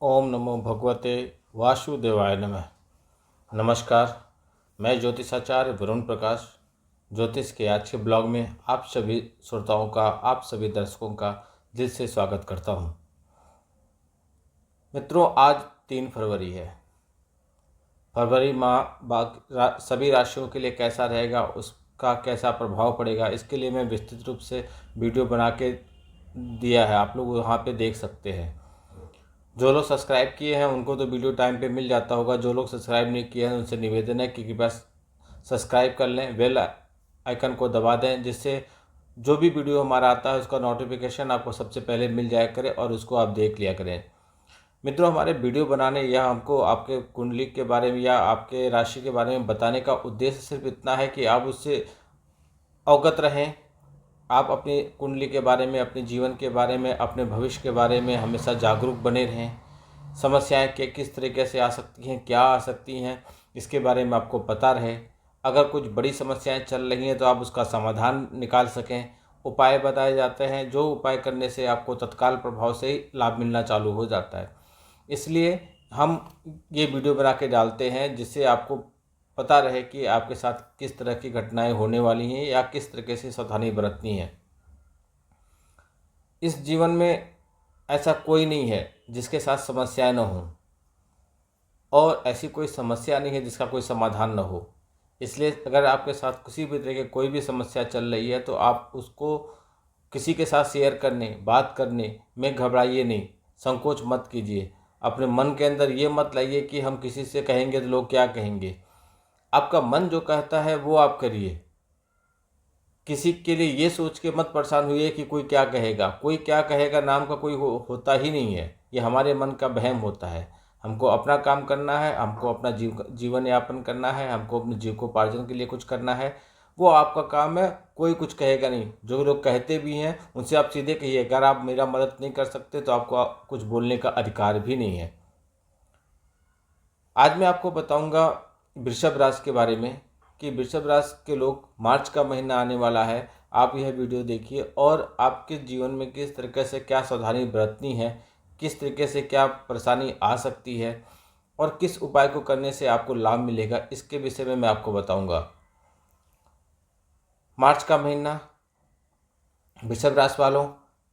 ओम नमो भगवते वासुदेवाय नमः। नमस्कार, मैं ज्योतिषाचार्य वरुण प्रकाश ज्योतिष के आज के ब्लॉग में आप सभी श्रोताओं का, आप सभी दर्शकों का दिल से स्वागत करता हूं। मित्रों, आज 3 फरवरी है। फरवरी माह सभी राशियों के लिए कैसा रहेगा, उसका कैसा प्रभाव पड़ेगा, इसके लिए मैं विस्तृत रूप से वीडियो बना के दिया है। आप लोग वहाँ पे देख सकते हैं। जो लोग सब्सक्राइब किए हैं उनको तो वीडियो टाइम पे मिल जाता होगा। जो लोग सब्सक्राइब नहीं किए हैं उनसे निवेदन है कि कृपया सब्सक्राइब कर लें, बेल आइकन को दबा दें, जिससे जो भी वीडियो हमारा आता है उसका नोटिफिकेशन आपको सबसे पहले मिल जाया करे और उसको आप देख लिया करें। मित्रों, हमारे वीडियो बनाने या हमको आपके कुंडली के बारे में या आपके राशि के बारे में बताने का उद्देश्य सिर्फ इतना है कि आप उससे अवगत रहें। आप अपनी कुंडली के बारे में, अपने जीवन के बारे में, अपने भविष्य के बारे में हमेशा जागरूक बने रहें। समस्याएं किस तरीके से आ सकती हैं, क्या आ सकती हैं, इसके बारे में आपको पता रहे। अगर कुछ बड़ी समस्याएं चल रही हैं तो आप उसका समाधान निकाल सकें। उपाय बताए जाते हैं, जो उपाय करने से आपको तत्काल प्रभाव से ही लाभ मिलना चालू हो जाता है। इसलिए हम ये वीडियो बना के डालते हैं जिससे आपको पता रहे कि आपके साथ किस तरह की घटनाएं होने वाली हैं या किस तरीके से सावधानी बरतनी है। इस जीवन में ऐसा कोई नहीं है जिसके साथ समस्याएं न हों, और ऐसी कोई समस्या नहीं है जिसका कोई समाधान न हो। इसलिए अगर आपके साथ किसी भी तरह की कोई भी समस्या चल रही है तो आप उसको किसी के साथ शेयर करने, बात करने में घबराइए नहीं, संकोच मत कीजिए। अपने मन के अंदर ये मत लाइए कि हम किसी से कहेंगे तो लोग क्या कहेंगे। आपका मन जो कहता है वो आप करिए। किसी के लिए ये सोच के मत परेशान हुई कि कोई क्या कहेगा। कोई क्या कहेगा नाम का कोई होता ही नहीं है। ये हमारे मन का वहम होता है। हमको अपना काम करना है, हमको अपना जीवन यापन करना है, हमको अपने जीविकोपार्जन के लिए कुछ करना है। वो आपका काम है, कोई कुछ कहेगा नहीं। जो लोग कहते भी हैं उनसे आप सीधे कहिए, अगर आप मेरा मदद नहीं कर सकते तो आपको कुछ बोलने का अधिकार भी नहीं है। आज मैं आपको बताऊंगा वृषभ राशि के बारे में कि वृषभ राशि के लोग, मार्च का महीना आने वाला है। आप यह वीडियो देखिए और आपके जीवन में किस तरीके से क्या सावधानी बरतनी है, किस तरीके से क्या परेशानी आ सकती है और किस उपाय को करने से आपको लाभ मिलेगा, इसके विषय में मैं आपको बताऊंगा। मार्च का महीना वृषभ राशि वालों,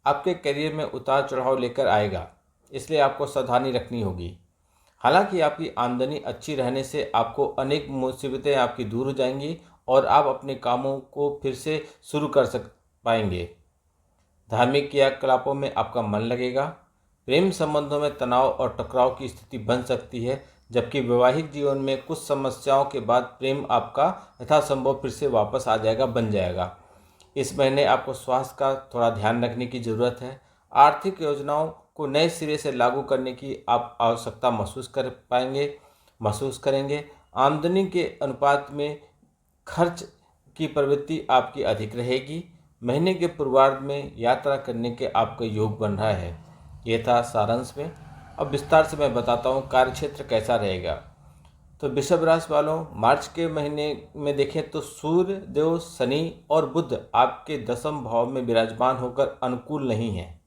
आपके करियर में उतार चढ़ाव लेकर आएगा, इसलिए आपको सावधानी रखनी होगी। हालांकि आपकी आमदनी अच्छी रहने से आपको अनेक मुसीबतें आपकी दूर हो जाएंगी और आप अपने कामों को फिर से शुरू कर पाएंगे। धार्मिक क्रियाकलापों में आपका मन लगेगा। प्रेम संबंधों में तनाव और टकराव की स्थिति बन सकती है, जबकि वैवाहिक जीवन में कुछ समस्याओं के बाद प्रेम आपका यथासंभव फिर से वापस आ जाएगा, बन जाएगा। इस महीने आपको स्वास्थ्य का थोड़ा ध्यान रखने की ज़रूरत है। आर्थिक योजनाओं को नए सिरे से लागू करने की आप आवश्यकता महसूस करेंगे। आमदनी के अनुपात में खर्च की प्रवृत्ति आपकी अधिक रहेगी। महीने के पूर्वार्ध में यात्रा करने के आपका योग बन रहा है। ये था सारांश में। अब विस्तार से मैं बताता हूँ कार्यक्षेत्र कैसा रहेगा। तो वृषभ राशि वालों, मार्च के महीने में देखें तो सूर्य देव, शनि और बुध आपके 10वें भाव में विराजमान होकर अनुकूल नहीं है।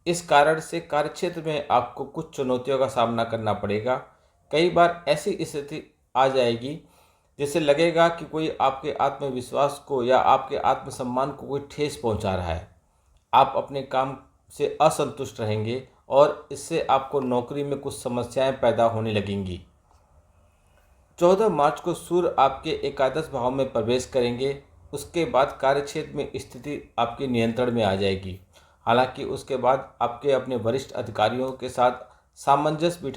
इस कारण से कार्यक्षेत्र में आपको कुछ चुनौतियों का सामना करना पड़ेगा। कई बार ऐसी स्थिति आ जाएगी जिससे लगेगा कि कोई आपके आत्मविश्वास को या आपके आत्मसम्मान को कोई ठेस पहुंचा रहा है। आप अपने काम से असंतुष्ट रहेंगे और इससे आपको नौकरी में कुछ समस्याएं पैदा होने लगेंगी। 14 मार्च को सूर्य आपके एकादश भाव में प्रवेश करेंगे। उसके बाद कार्यक्षेत्र में स्थिति आपके नियंत्रण में आ जाएगी। हालांकि उसके बाद आपके अपने वरिष्ठ अधिकारियों के साथ सामंजस्य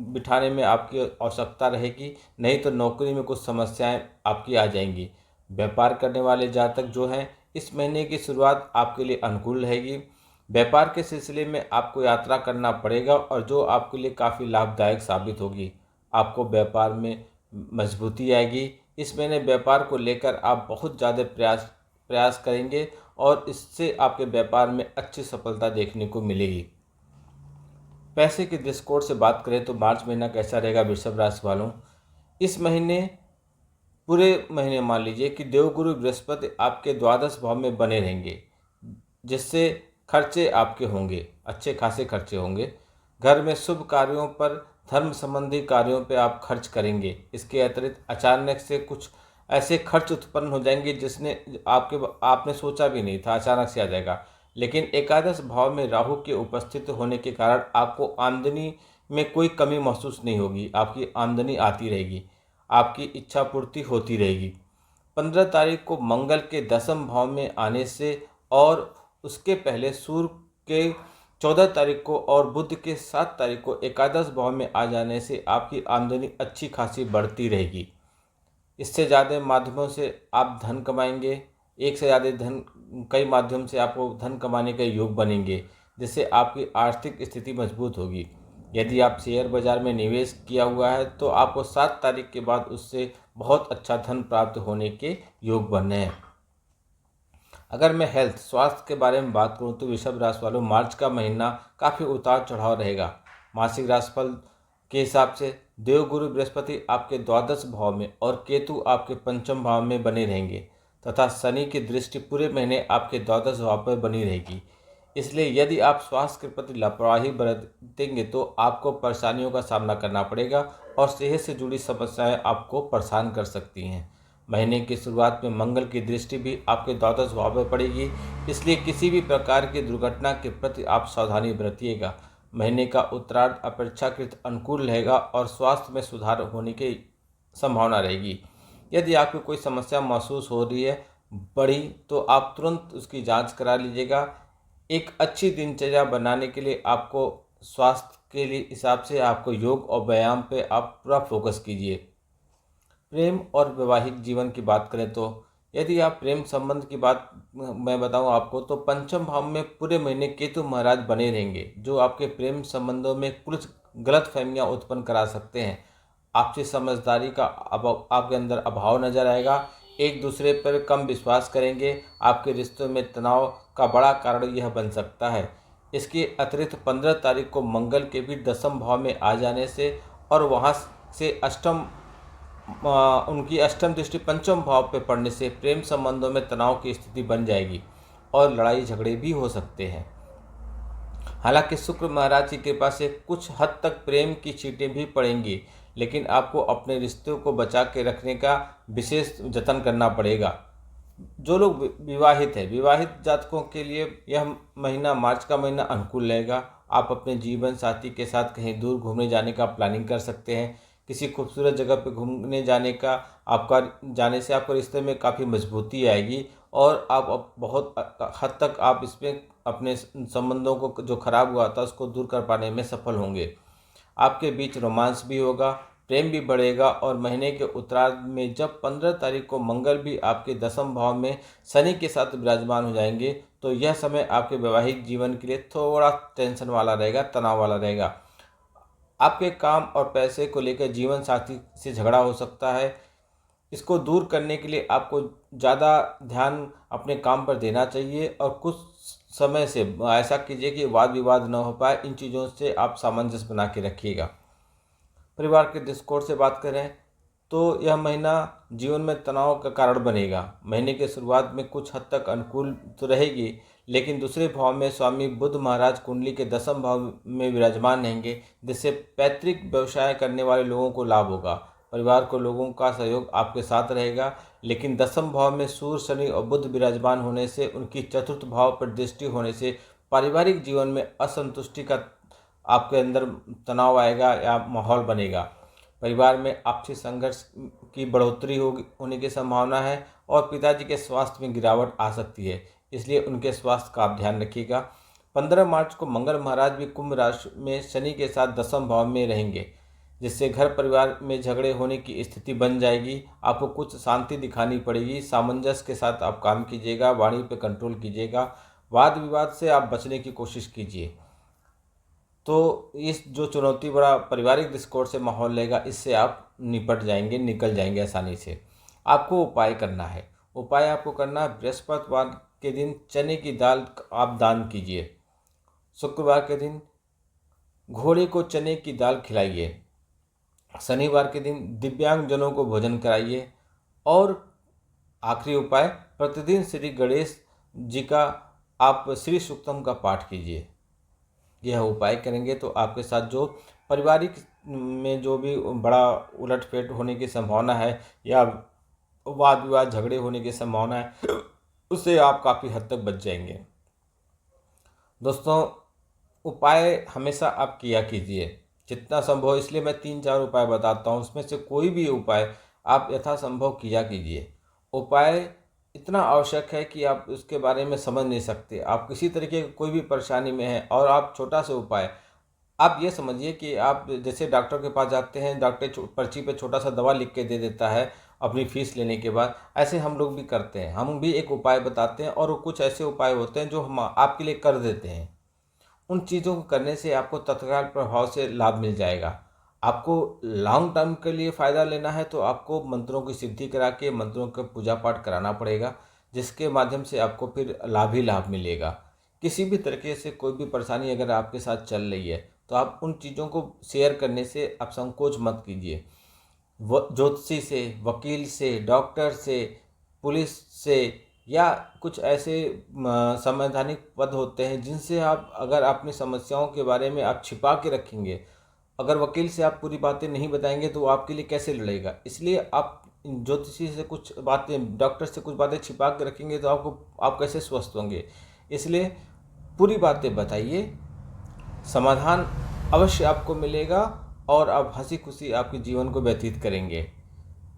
बिठाने में आपकी आवश्यकता रहेगी, नहीं तो नौकरी में कुछ समस्याएं आपकी आ जाएंगी। व्यापार करने वाले जातक जो हैं, इस महीने की शुरुआत आपके लिए अनुकूल रहेगी। व्यापार के सिलसिले में आपको यात्रा करना पड़ेगा और जो आपके लिए काफ़ी लाभदायक साबित होगी। आपको व्यापार में मजबूती आएगी। इस महीने व्यापार को लेकर आप बहुत ज़्यादा प्रयास करेंगे और इससे आपके व्यापार में अच्छी सफलता देखने को मिलेगी। पैसे के दृष्टिकोण से बात करें तो मार्च महीना कैसा रहेगा वृषभ राशि वालों। इस महीने, पूरे महीने मान लीजिए कि देवगुरु बृहस्पति आपके द्वादश भाव में बने रहेंगे, जिससे खर्चे आपके होंगे, अच्छे खासे खर्चे होंगे। घर में शुभ कार्यों पर, धर्म संबंधी कार्यों पर आप खर्च करेंगे। इसके अतिरिक्त अचानक से कुछ ऐसे खर्च उत्पन्न हो जाएंगे जिसने आपने सोचा भी नहीं था, अचानक से आ जाएगा। लेकिन एकादश भाव में राहु के उपस्थित होने के कारण आपको आमदनी में कोई कमी महसूस नहीं होगी। आपकी आमदनी आती रहेगी, आपकी इच्छा पूर्ति होती रहेगी। 15 तारीख को मंगल के 10वें भाव में आने से और उसके पहले सूर्य के 14 तारीख को और बुध के 7 तारीख को एकादश भाव में आ जाने से आपकी आमदनी अच्छी खासी बढ़ती रहेगी। इससे ज़्यादा माध्यमों से आप धन कमाएंगे। एक से ज़्यादा धन, कई माध्यम से आपको धन कमाने के योग बनेंगे, जिससे आपकी आर्थिक स्थिति मजबूत होगी। यदि आप शेयर बाजार में निवेश किया हुआ है तो आपको 7 तारीख के बाद उससे बहुत अच्छा धन प्राप्त होने के योग बने हैं। अगर मैं स्वास्थ्य के बारे में बात करूं तो वृषभ राशि वालों, मार्च का महीना काफ़ी उतार चढ़ाव रहेगा। मासिक राशिफल के हिसाब से देवगुरु बृहस्पति आपके द्वादश भाव में और केतु आपके पंचम भाव में बने रहेंगे तथा शनि की दृष्टि पूरे महीने आपके द्वादश भाव पर बनी रहेगी। इसलिए यदि आप स्वास्थ्य के प्रति लापरवाही बरतेंगे तो आपको परेशानियों का सामना करना पड़ेगा और सेहत से जुड़ी समस्याएं आपको परेशान कर सकती हैं। महीने की शुरुआत में मंगल की दृष्टि भी आपके द्वादश भाव पर पड़ेगी, इसलिए किसी भी प्रकार की दुर्घटना के प्रति आप सावधानी बरतिएगा। महीने का उत्तरार्ध अपेक्षाकृत अनुकूल रहेगा और स्वास्थ्य में सुधार होने की संभावना रहेगी। यदि आपको कोई समस्या महसूस हो रही है बड़ी, तो आप तुरंत उसकी जांच करा लीजिएगा। एक अच्छी दिनचर्या बनाने के लिए आपको स्वास्थ्य के लिए हिसाब से आपको योग और व्यायाम पे आप पूरा फोकस कीजिए। प्रेम और वैवाहिक जीवन की बात करें तो यदि आप प्रेम संबंध की बात मैं बताऊं आपको तो पंचम भाव में पूरे महीने केतु महाराज बने रहेंगे, जो आपके प्रेम संबंधों में कुछ गलत फहमियाँ उत्पन्न करा सकते हैं। आपसी समझदारी का आपके अंदर अभाव नजर आएगा। एक दूसरे पर कम विश्वास करेंगे। आपके रिश्तों में तनाव का बड़ा कारण यह बन सकता है। इसके अतिरिक्त 15 तारीख को मंगल के भी 10वें भाव में आ जाने से और वहां से उनकी अष्टम दृष्टि पंचम भाव पर पड़ने से प्रेम संबंधों में तनाव की स्थिति बन जाएगी और लड़ाई झगड़े भी हो सकते हैं। हालांकि शुक्र महाराज की कृपा से कुछ हद तक प्रेम की छींटें भी पड़ेंगी, लेकिन आपको अपने रिश्तों को बचा के रखने का विशेष जतन करना पड़ेगा। जो लोग विवाहित हैं, विवाहित जातकों के लिए यह महीना, मार्च का महीना अनुकूल रहेगा। आप अपने जीवन साथी के साथ कहीं दूर घूमने जाने का प्लानिंग कर सकते हैं। किसी खूबसूरत जगह पर घूमने जाने से आपके रिश्ते में काफ़ी मजबूती आएगी और आप बहुत हद तक आप इसमें अपने संबंधों को जो खराब हुआ था उसको दूर कर पाने में सफल होंगे। आपके बीच रोमांस भी होगा, प्रेम भी बढ़ेगा और महीने के उत्तरार्ध में जब 15 तारीख को मंगल भी आपके 10वें भाव में शनि के साथ विराजमान हो जाएंगे तो यह समय आपके वैवाहिक जीवन के लिए थोड़ा टेंशन वाला रहेगा, तनाव वाला रहेगा। आपके काम और पैसे को लेकर जीवन साथी से झगड़ा हो सकता है। इसको दूर करने के लिए आपको ज़्यादा ध्यान अपने काम पर देना चाहिए और कुछ समय से ऐसा कीजिए कि वाद विवाद न हो पाए। इन चीज़ों से आप सामंजस्य बना के रखिएगा। परिवार के दृष्टिकोण से बात करें तो यह महीना जीवन में तनाव का कारण बनेगा। महीने के शुरुआत में कुछ हद तक अनुकूल तो रहेगी, लेकिन दूसरे भाव में स्वामी बुध महाराज कुंडली के 10वें भाव में विराजमान रहेंगे, जिससे पैतृक व्यवसाय करने वाले लोगों को लाभ होगा। परिवार को लोगों का सहयोग आपके साथ रहेगा, लेकिन 10वें भाव में सूर्य, शनि और बुध विराजमान होने से उनकी चतुर्थ भाव पर दृष्टि होने से पारिवारिक जीवन में असंतुष्टि का आपके अंदर तनाव आएगा या माहौल बनेगा। परिवार में आपसी संघर्ष की बढ़ोतरी होने की संभावना है और पिताजी के स्वास्थ्य में गिरावट आ सकती है, इसलिए उनके स्वास्थ्य का आप ध्यान रखिएगा। 15 मार्च को मंगल महाराज भी कुंभ राशि में शनि के साथ 10वें भाव में रहेंगे, जिससे घर परिवार में झगड़े होने की स्थिति बन जाएगी। आपको कुछ शांति दिखानी पड़ेगी। सामंजस्य के साथ आप काम कीजिएगा, वाणी पे कंट्रोल कीजिएगा। वाद विवाद से आप बचने की कोशिश कीजिए। तो इस जो चुनौती बड़ा पारिवारिक दृष्टिकोण से माहौल रहेगा, इससे आप निपट जाएंगे, निकल जाएंगे आसानी से। आपको उपाय करना है। उपाय आपको करना है, बृहस्पतिवार के दिन चने की दाल आप दान कीजिए। शुक्रवार के दिन घोड़े को चने की दाल खिलाइए। शनिवार के दिन दिव्यांगजनों को भोजन कराइए। और आखिरी उपाय, प्रतिदिन श्री गणेश जी का आप श्री सूक्तम का पाठ कीजिए। यह उपाय करेंगे तो आपके साथ जो पारिवारिक में जो भी बड़ा उलटफेर होने की संभावना है या वाद विवाद झगड़े होने की संभावना है, उससे आप काफ़ी हद तक बच जाएंगे। दोस्तों, उपाय हमेशा आप किया कीजिए जितना संभव। इसलिए मैं 3-4 उपाय बताता हूँ, उसमें से कोई भी उपाय आप यथासंभव किया कीजिए। उपाय इतना आवश्यक है कि आप उसके बारे में समझ नहीं सकते। आप किसी तरीके की कोई भी परेशानी में हैं और आप छोटा सा उपाय, आप ये समझिए कि आप जैसे डॉक्टर के पास जाते हैं, डॉक्टर पर्ची पे छोटा सा दवा लिख के दे देता है अपनी फीस लेने के बाद, ऐसे हम लोग भी करते हैं। हम भी एक उपाय बताते हैं और कुछ ऐसे उपाय होते हैं जो हम आपके लिए कर देते हैं। उन चीज़ों को करने से आपको तत्काल प्रभाव से लाभ मिल जाएगा। आपको लॉन्ग टर्म के लिए फ़ायदा लेना है तो आपको मंत्रों की सिद्धि करा के मंत्रों का पूजा पाठ कराना पड़ेगा, जिसके माध्यम से आपको फिर लाभ ही लाभ मिलेगा। किसी भी तरीके से कोई भी परेशानी अगर आपके साथ चल रही है तो आप उन चीज़ों को शेयर करने से आप संकोच मत कीजिए। ज्योतिषी से, वकील से, डॉक्टर से, पुलिस से या कुछ ऐसे संवैधानिक पद होते हैं जिनसे आप अगर अपनी समस्याओं के बारे में आप छिपा के रखेंगे, अगर वकील से आप पूरी बातें नहीं बताएंगे तो वो आपके लिए कैसे लड़ेगा। इसलिए आप ज्योतिषी से कुछ बातें, डॉक्टर से कुछ बातें छिपा के रखेंगे तो आप कैसे स्वस्थ होंगे। इसलिए पूरी बातें बताइए, समाधान अवश्य आपको मिलेगा और आप हंसी खुशी आपके जीवन को व्यतीत करेंगे।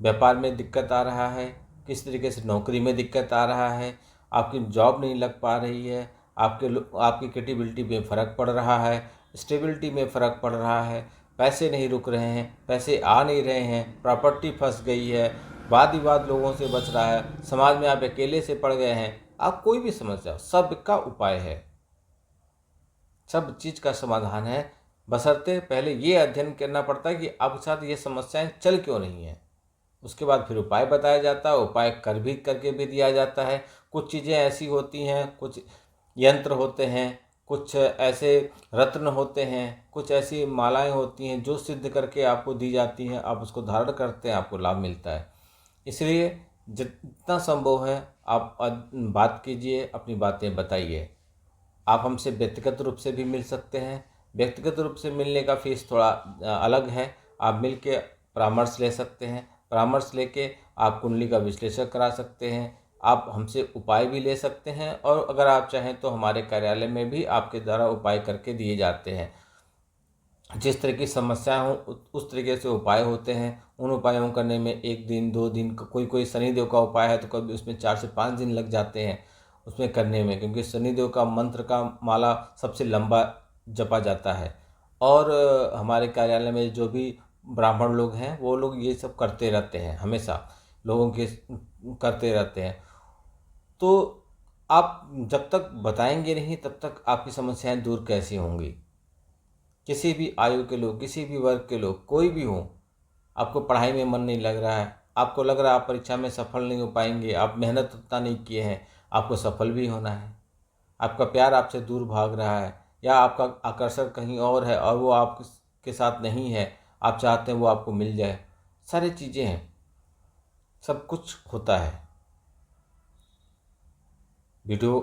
व्यापार में दिक्कत आ रहा है, किस तरीके से नौकरी में दिक्कत आ रहा है, आपकी जॉब नहीं लग पा रही है, आपकी क्रेडिबिलिटी में फ़र्क पड़ रहा है, स्टेबिलिटी में फ़र्क पड़ रहा है, पैसे नहीं रुक रहे हैं, पैसे आ नहीं रहे हैं, प्रॉपर्टी फंस गई है, वाद विवाद लोगों से बच रहा है, समाज में आप अकेले से पड़ गए हैं, आप कोई भी समस्या, सबका उपाय है, सब चीज़ का समाधान है। बशर्ते पहले ये अध्ययन करना पड़ता है कि आपके साथ ये समस्याएं चल क्यों नहीं हैं। उसके बाद फिर उपाय बताया जाता है, उपाय करके भी दिया जाता है। कुछ चीज़ें ऐसी होती हैं, कुछ यंत्र होते हैं, कुछ ऐसे रत्न होते हैं, कुछ ऐसी मालाएं होती हैं जो सिद्ध करके आपको दी जाती हैं, आप उसको धारण करते हैं, आपको लाभ मिलता है। इसलिए जितना संभव है आप बात कीजिए, अपनी बातें बताइए। आप हमसे व्यक्तिगत रूप से भी मिल सकते हैं। व्यक्तिगत रूप से मिलने का फीस थोड़ा अलग है। आप मिल के परामर्श ले सकते हैं। परामर्श लेके आप कुंडली का विश्लेषण करा सकते हैं। आप हमसे उपाय भी ले सकते हैं और अगर आप चाहें तो हमारे कार्यालय में भी आपके द्वारा उपाय करके दिए जाते हैं। जिस तरह की समस्याएं हों उस तरीके से उपाय होते हैं। उन उपायों करने में 1 दिन 2 दिन, कोई शनिदेव का उपाय है तो कभी उसमें 4 से 5 दिन लग जाते हैं उसमें करने में, क्योंकि शनिदेव का मंत्र का माला सबसे लंबा जपा जाता है। और हमारे कार्यालय में जो भी ब्राह्मण लोग हैं वो लोग ये सब करते रहते हैं, हमेशा लोगों के करते रहते हैं। तो आप जब तक बताएंगे नहीं तब तक आपकी समस्याएं दूर कैसे होंगी। किसी भी आयु के लोग, किसी भी वर्ग के लोग, कोई भी हो, आपको पढ़ाई में मन नहीं लग रहा है, आपको लग रहा है आप परीक्षा में सफल नहीं हो पाएंगे, आप मेहनत उतना नहीं किए हैं, आपको सफल भी होना है, आपका प्यार आपसे दूर भाग रहा है या आपका आकर्षण कहीं और है और वो आपके साथ नहीं है, आप चाहते हैं वो आपको मिल जाए, सारी चीज़ें हैं, सब कुछ होता है। वीडियो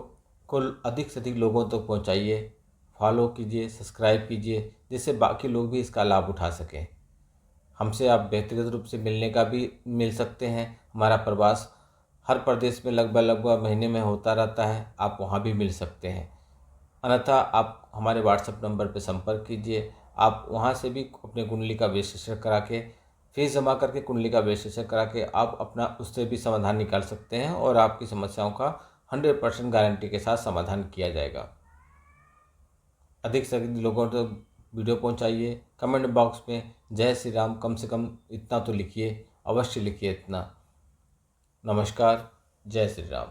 को अधिक से अधिक लोगों तक पहुंचाइए, फॉलो कीजिए, सब्सक्राइब कीजिए, जिससे बाकी लोग भी इसका लाभ उठा सकें। हमसे आप व्यक्तिगत रूप से मिलने का भी मिल सकते हैं। हमारा प्रवास हर प्रदेश में लगभग महीने में होता रहता है, आप वहाँ भी मिल सकते हैं। अन्यथा आप हमारे व्हाट्सएप नंबर पर संपर्क कीजिए। आप वहाँ से भी अपने कुंडली का विश्लेषण करा के, फीस जमा करके कुंडली का विश्लेषण करा के आप अपना उससे भी समाधान निकाल सकते हैं और आपकी समस्याओं का 100% गारंटी के साथ समाधान किया जाएगा। अधिक से अधिक लोगों तक वीडियो पहुंचाइए। कमेंट बॉक्स में जय श्री राम कम से कम इतना तो लिखिए, अवश्य लिखिए इतना। नमस्कार, जय श्री राम।